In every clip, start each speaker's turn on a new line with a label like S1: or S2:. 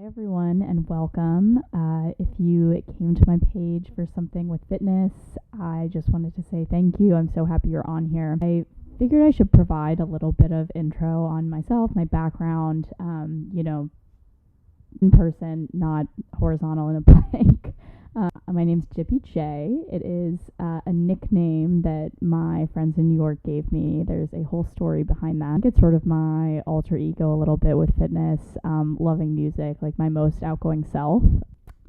S1: Hi everyone and welcome. If you came to my page for something with fitness, I just wanted to say thank you. I'm so happy you're on here. I figured I should provide a little bit of intro on myself, my background, in person, not horizontal in a blank. My name's Jippy J. It is a nickname that my friends in New York gave me. There's a whole story behind that. It's sort of my alter ego a little bit with fitness, loving music, like my most outgoing self.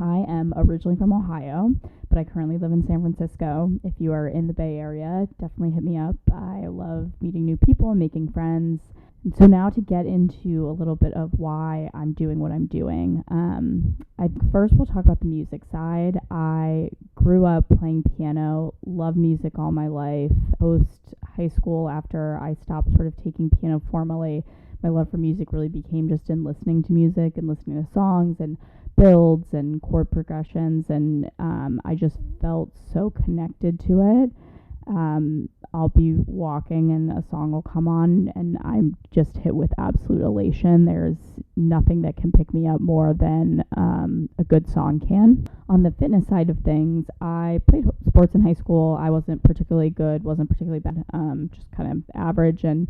S1: I am originally from Ohio, but I currently live in San Francisco. If you are in the Bay Area, definitely hit me up. I love meeting new people and making friends. And so now to get into a little bit of why I'm doing what I'm doing. I first will talk about the music side. I grew up playing piano, loved music all my life. Post high school, after I stopped sort of taking piano formally, my love for music really became just in listening to music and listening to songs and builds and chord progressions, and I just felt so connected to it. I'll be walking and a song will come on and I'm just hit with absolute elation. There's nothing that can pick me up more than a good song can. On the fitness side of things, I played sports in high school. I wasn't particularly good, wasn't particularly bad, just kind of average. And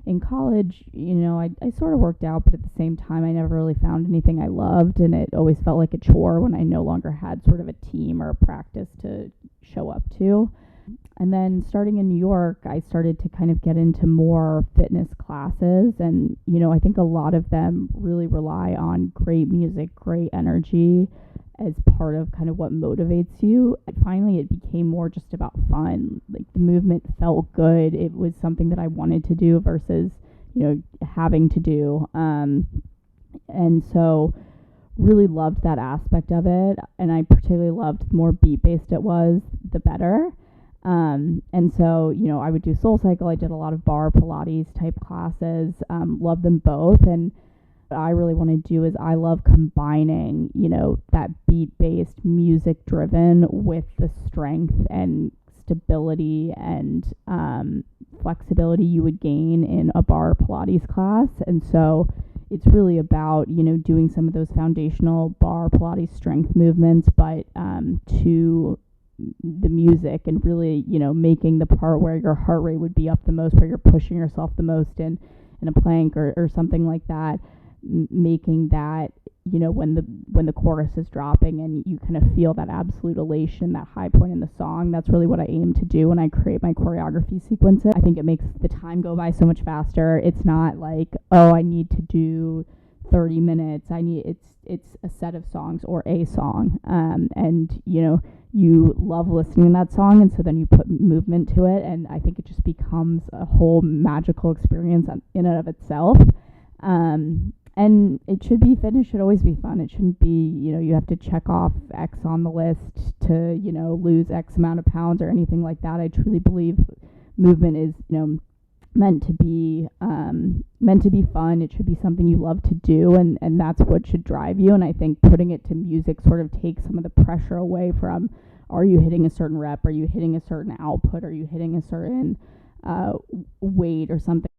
S1: in college, I sort of worked out, but at the same time, I never really found anything I loved, and it always felt like a chore when I no longer had sort of a team or a practice to show up to. And then starting in New York, I started to kind of get into more fitness classes. And, I think a lot of them really rely on great music, great energy as part of kind of what motivates you. And finally, it became more just about fun. Like the movement felt good. It was something that I wanted to do versus, having to do. And so really loved that aspect of it. And I particularly loved the more beat-based it was, the better. And so, I would do Soul Cycle. I did a lot of bar Pilates type classes, love them both. And what I really want to do is I love combining, that beat-based, music-driven with the strength and stability and flexibility you would gain in a bar Pilates class. And so it's really about, doing some of those foundational bar Pilates strength movements, but to the music and really, making the part where your heart rate would be up the most, where you're pushing yourself the most in a plank or something like that, making that, when the chorus is dropping and you kind of feel that absolute elation, that high point in the song. That's really what I aim to do when I create my choreography sequences. I think it makes the time go by so much faster. It's not like, oh, I need to do 30 minutes. It's a set of songs or a song. And you love listening to that song, and so then you put movement to it, and I think it just becomes a whole magical experience in and of itself. And it should be fitness should always be fun. It shouldn't be, you have to check off X on the list to, lose X amount of pounds or anything like that. I truly believe movement is, meant to be fun. It should be something you love to do, and that's what should drive you. And I think putting it to music sort of takes some of the pressure away from, are you hitting a certain rep, are you hitting a certain output, are you hitting a certain weight or something.